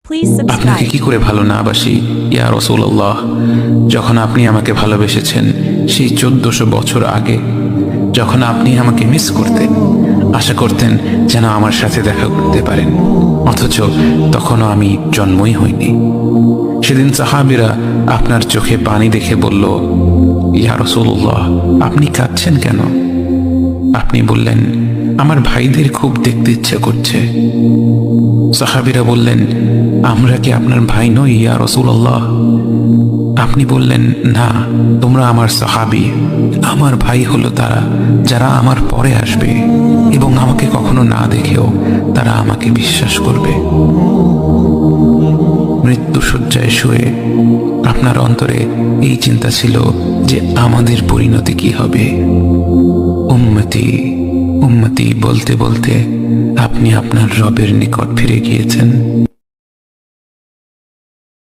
Please আপনাকে subscribe. কি করে ভালো না বাসি ইয়া রাসূলুল্লাহ। যখন আপনি আমাকে ভালোবেসেছেন সেই 1400 বছর আগে, যখন আপনি আমাকে মিস করতেন, আশা করতেন যেন আমার সাথে দেখা করতে পারেন, অথচ তখনও আমি জন্মই হইনি। সেদিন সাহাবীরা আপনার চোখে পানি দেখে বলল, ইয়া রাসূলুল্লাহ, আপনি কাঁদছেন কেন? আপনি বললেন, আমার ভাইদের খুব দেখতে ইচ্ছা করছে। সাহাবীরা বললেন, আমরা কি আপনার ভাই নই ইয়া রাসূলুল্লাহ? আপনি বললেন, না, তোমরা আমার সাহাবী। আমার ভাই হলো তারা যারা আমার পরে আসবে এবং আমাকে কখনো না দেখেও তারা আমাকে বিশ্বাস করবে। মৃত্যু শয্যায় শুয়ে আপনার অন্তরে এই চিন্তা ছিল যে আমাদের পরিণতি কি হবে। উম্মতি উম্মতি বলতে বলতে আপনি আপনার রবের নিকট ফিরে গিয়েছেন।